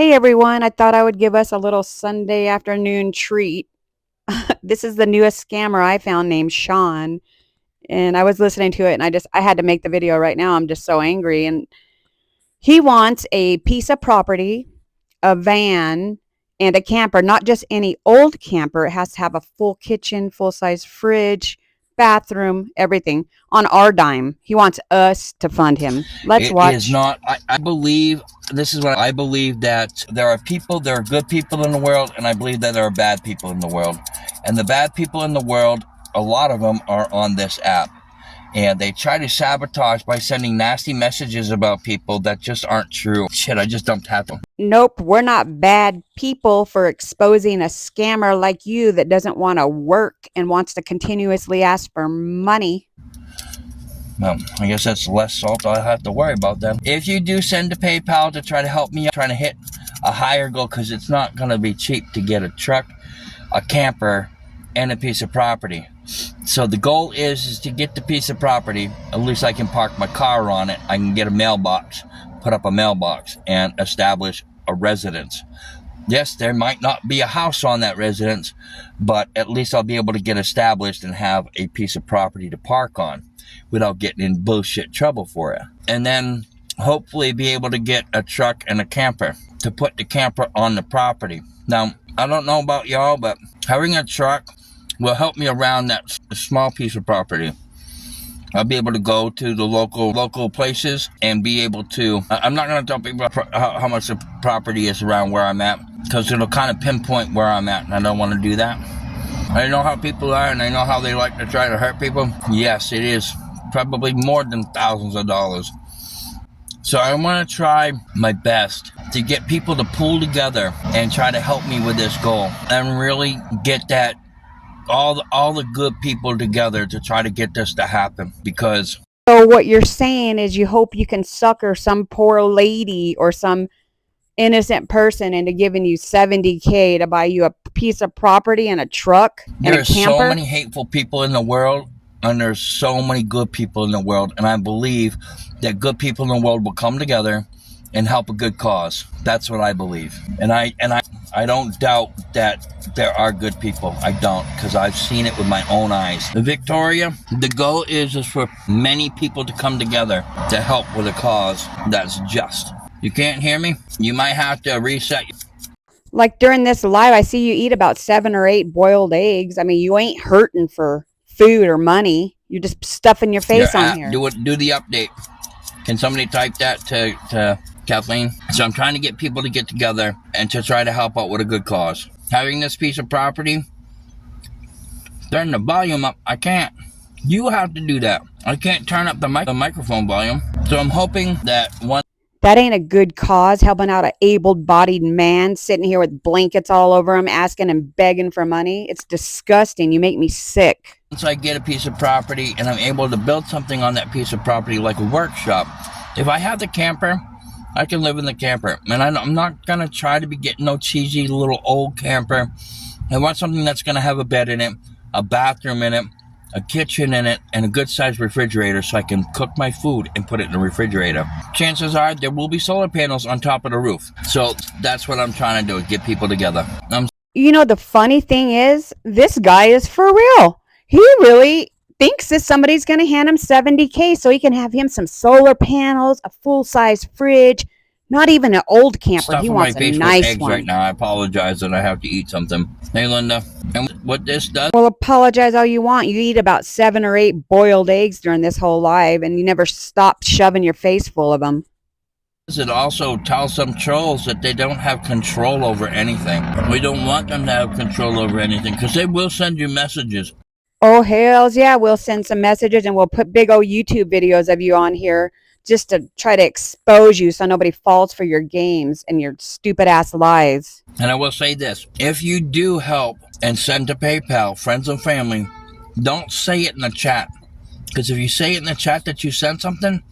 Hey everyone, I thought I would give us a little Sunday afternoon treat. This is the newest scammer I found named Sean, and I was listening to it and I had to make the video right now. I'm just so angry. And he wants a piece of property, a van, and a camper, not just any old camper. It has to have a full kitchen, full-size fridge, bathroom, everything on our dime. He wants us to fund him. Let's It watch. is not. I believe this is what I believe, that there are good people in the world, and I believe that there are bad people in the world. And the bad people in the world, a lot of them are on this app. And they try to sabotage by sending nasty messages about people that just aren't true. Shit, I just dumped half them. Nope, we're not bad people for exposing a scammer like you that doesn't want to work and wants to continuously ask for money. Well, I guess that's less salt I'll have to worry about then. If you do send to PayPal to try to help me, trying to hit a higher goal, because it's not going to be cheap to get a truck, a camper, and a piece of property. So the goal is to get the piece of property. At least I can park my car on it. I can get a mailbox, put up a mailbox, and establish a residence. Yes, there might not be a house on that residence, but at least I'll be able to get established and have a piece of property to park on without getting in bullshit trouble for it. And then hopefully be able to get a truck and a camper to put the camper on the property. Now, I don't know about y'all, but having a truck will help me around that small piece of property. I'll be able to go to the local places and be able to, I'm not going to tell people how much the property is around where I'm at, because it'll kind of pinpoint where I'm at, and I don't want to do that. I know how people are, and I know how they like to try to hurt people. Yes, it is probably more than thousands of dollars. So I want to try my best to get people to pull together and try to help me with this goal, and really get that all the good people together to try to get this to happen. Because So what you're saying is you hope you can sucker some poor lady or some innocent person into giving you $70K to buy you a piece of property and a truck and a there's camper? so many hateful people in the world, and there's so many good people in the world, and I believe that good people in the world will come together and help a good cause. That's what I believe. And I don't doubt that there are good people. I don't, because I've seen it with my own eyes. Victoria, the goal is for many people to come together to help with a cause that's just. You can't hear me? You might have to reset. Like during this live, I see you eat about 7 or 8 boiled eggs. I mean, you ain't hurting for food or money. You're just stuffing your face on here. Do the update. Can somebody type that to Kathleen? So I'm trying to get people to get together and to try to help out with a good cause. Having this piece of property, turn the volume up. I can't. You have to do that. I can't turn up the microphone volume. So I'm hoping that one. That ain't a good cause, helping out an able-bodied man sitting here with blankets all over him, asking and begging for money. It's disgusting. You make me sick. Once I get a piece of property and I'm able to build something on that piece of property, like a workshop, if I have the camper, I can live in the camper. And I'm not going to try to be getting no cheesy little old camper. I want something that's going to have a bed in it, a bathroom in it, a kitchen in it, and a good-sized refrigerator so I can cook my food and put it in the refrigerator. Chances are there will be solar panels on top of the roof. So that's what I'm trying to do, get people together. You know, the funny thing is, this guy is for real. He really thinks that somebody's going to hand him $70K so he can have him some solar panels, a full-size fridge, not even an old camper. He wants a nice one. Right now. I apologize that I have to eat something. Hey, Linda, and what this does? Well, apologize all you want. You eat about 7 or 8 boiled eggs during this whole live, and you never stop shoving your face full of them. It also tells some trolls that they don't have control over anything. We don't want them to have control over anything, because they will send you messages. Oh, hells yeah, we'll send some messages, and we'll put big old YouTube videos of you on here just to try to expose you so nobody falls for your games and your stupid-ass lies. And I will say this. If you do help and send to PayPal, friends and family, don't say it in the chat. Because if you say it in the chat that you sent something,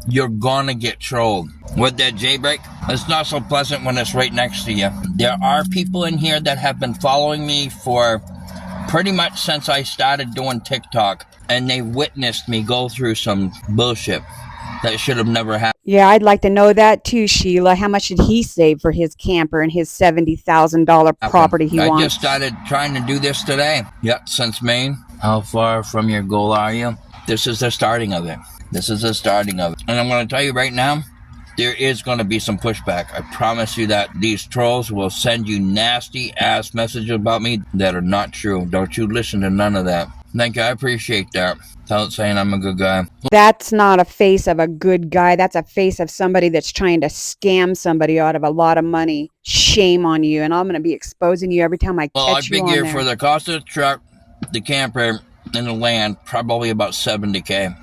you're gonna get trolled. With that jailbreak, it's not so pleasant when it's right next to you. There are people in here that have been following me for pretty much since I started doing TikTok, and they witnessed me go through some bullshit. that should have never happened. Yeah, I'd like to know that too, Sheila. How much did he save for his camper and his $70,000 property he I wants? just started trying to do this today. Yep, since Maine. How far from your goal are you? This is the starting of it. This is the starting of it. And I'm going to tell you right now, there is going to be some pushback. I promise you that these trolls will send you nasty ass messages about me that are not true. Don't you listen to none of that. Thank you. I appreciate that. Without saying I'm a good guy. That's not a face of a good guy. That's a face of somebody that's trying to scam somebody out of a lot of money. Shame on you. And I'm going to be exposing you every time I catch you on there. Well, I figure for the cost of the truck, the camper, and the land, probably about $70K.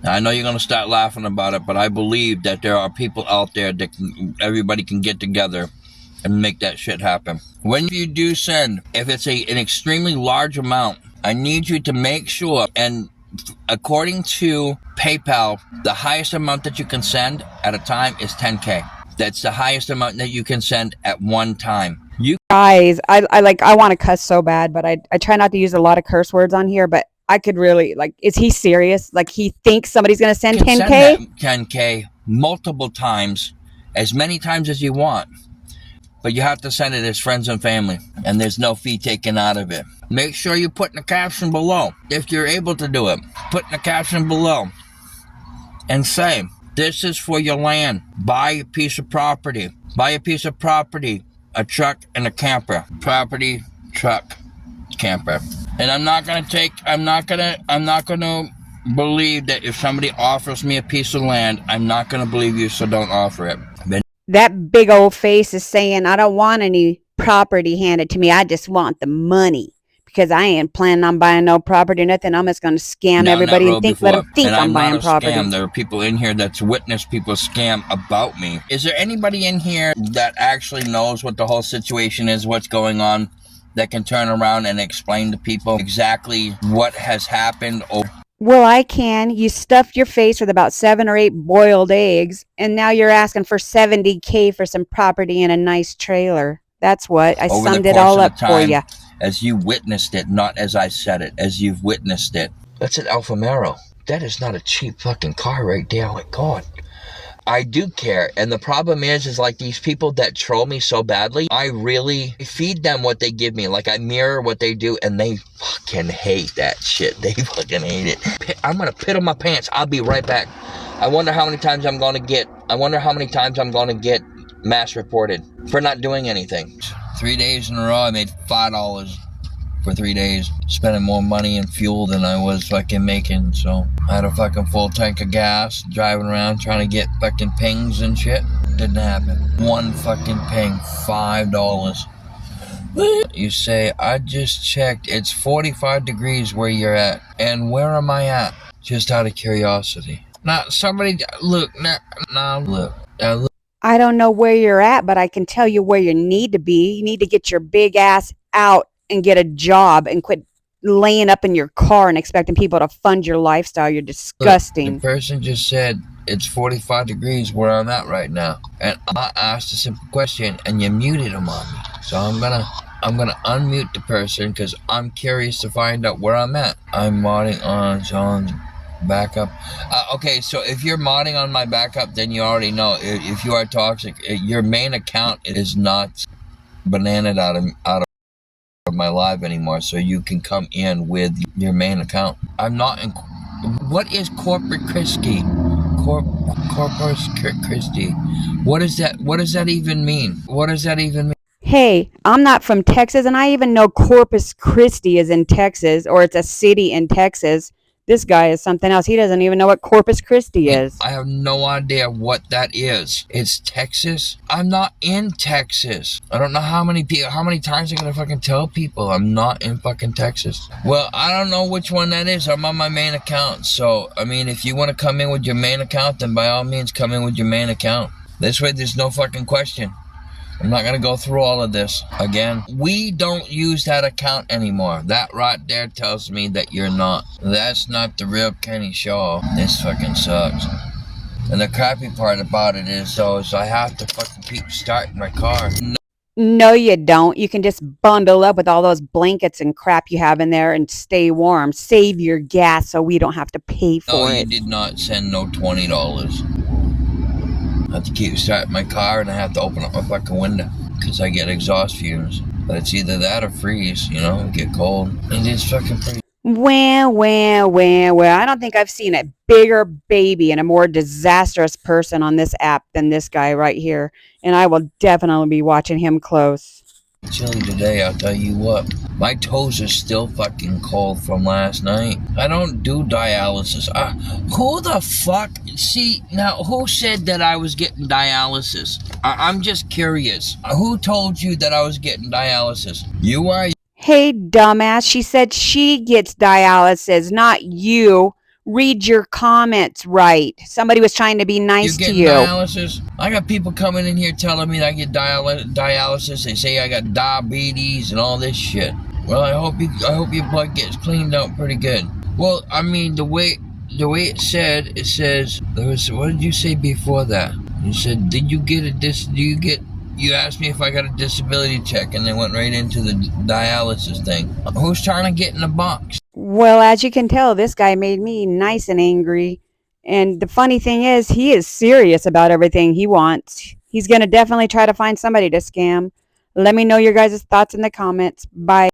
Now, I know you're going to start laughing about it, but I believe that there are people out there that everybody can get together and make that shit happen. When you do send, if it's an extremely large amount, I need you to make sure, and according to PayPal, the highest amount that you can send at a time is $10K. That's the highest amount that you can send at one time. You guys, I want to cuss so bad, but I try not to use a lot of curse words on here, but I could really, is he serious? Like, he thinks somebody's going to send 10K? Send 10K multiple times, as many times as you want. But you have to send it as friends and family, and there's no fee taken out of it. Make sure you put in the caption below, if you're able to do it. Put in the caption below and say, this is for your land. Buy a piece of property. Buy a piece of property, a truck and a camper. Property, truck, camper. And I'm not gonna believe that if somebody offers me a piece of land, I'm not gonna believe you, so don't offer it. That big old face is saying, I don't want any property handed to me. I just want the money. Because I ain't planning on buying no property or nothing. I'm just going to scam everybody and let them think I'm buying property. Scam. There are people in here that's witnessed people scam about me. Is there anybody in here that actually knows what the whole situation is, what's going on, that can turn around and explain to people exactly what has happened? Well, I can. You stuffed your face with about 7 or 8 boiled eggs, and now you're asking for $70K for some property in a nice trailer. That's what. I summed it all up for you. As you witnessed it, not as I said it, as you've witnessed it. That's an Alfa Romeo. That is not a cheap fucking car right there. Oh my God. I do care. And the problem is like these people that troll me so badly, I really feed them what they give me. Like I mirror what they do, and they fucking hate that shit. They fucking hate it. I'm gonna pit on my pants. I'll be right back. I wonder how many times I'm gonna get mass reported for not doing anything. 3 days in a row, I made $5 for 3 days, spending more money in fuel than I was fucking making. So I had a fucking full tank of gas, driving around trying to get fucking pings and shit. Didn't happen. One fucking ping, $5. You say, I just checked, it's 45 degrees where you're at. And where am I at? Just out of curiosity. Now, somebody, look. I don't know where you're at, but I can tell you where you need to be. You need to get your big ass out and get a job and quit laying up in your car and expecting people to fund your lifestyle. You're disgusting. The person just said it's 45 degrees where I'm at right now. And I asked a simple question and you muted them on me. So I'm gonna unmute the person because I'm curious to find out where I'm at. I'm modding on John's backup. Okay, so if you're modding on my backup, then you already know. If you are toxic, your main account is not bananaed out of my live anymore, so you can come in with your main account. I'm not in. What is Corpus Christi? Corpus Christi. What is that? What does that even mean? What does that even mean? Hey, I'm not from Texas, and I even know Corpus Christi is in Texas, or it's a city in Texas. This guy is something else. He doesn't even know what Corpus Christi is. I have no idea what that is. It's Texas? I'm not in Texas. I don't know how many times I'm gonna fucking tell people I'm not in fucking Texas. Well, I don't know which one that is. I'm on my main account. So, I mean, if you want to come in with your main account, then by all means come in with your main account. This way there's no fucking question. I'm not going to go through all of this again. We don't use that account anymore. That right there tells me that you're not. That's not the real Kenny Shaw. This fucking sucks. And the crappy part about it is, though, is I have to fucking keep starting my car. No, you don't. You can just bundle up with all those blankets and crap you have in there and stay warm. Save your gas so we don't have to pay No, for you it. did not send no $20. I have to keep starting my car and I have to open up my fucking window because I get exhaust fumes. But it's either that or freeze, you know, get cold. And it's fucking pretty. Well. I don't think I've seen a bigger baby and a more disastrous person on this app than this guy right here. And I will definitely be watching him close. Chilly today, I'll tell you what. My toes are still fucking cold from last night. I don't do dialysis. Who the fuck? See, now, who said that I was getting dialysis? I'm just curious. Who told you that I was getting dialysis? You are? Hey, dumbass, she said she gets dialysis, not you. Read your comments right. Somebody was trying to be You nice to getting you. dialysis? I got people coming in here telling me that I get dialysis. They say I got diabetes and all this shit. Well, I hope your blood gets cleaned out pretty good. Well, I mean the way it says there was. What did you say before that? You said, did you get a you asked me if I got a disability check, and they went right into the dialysis thing. Who's trying to get in the box? Well, as you can tell, this guy made me nice and angry. And the funny thing is, he is serious about everything he wants. He's going to definitely try to find somebody to scam. Let me know your guys' thoughts in the comments. Bye.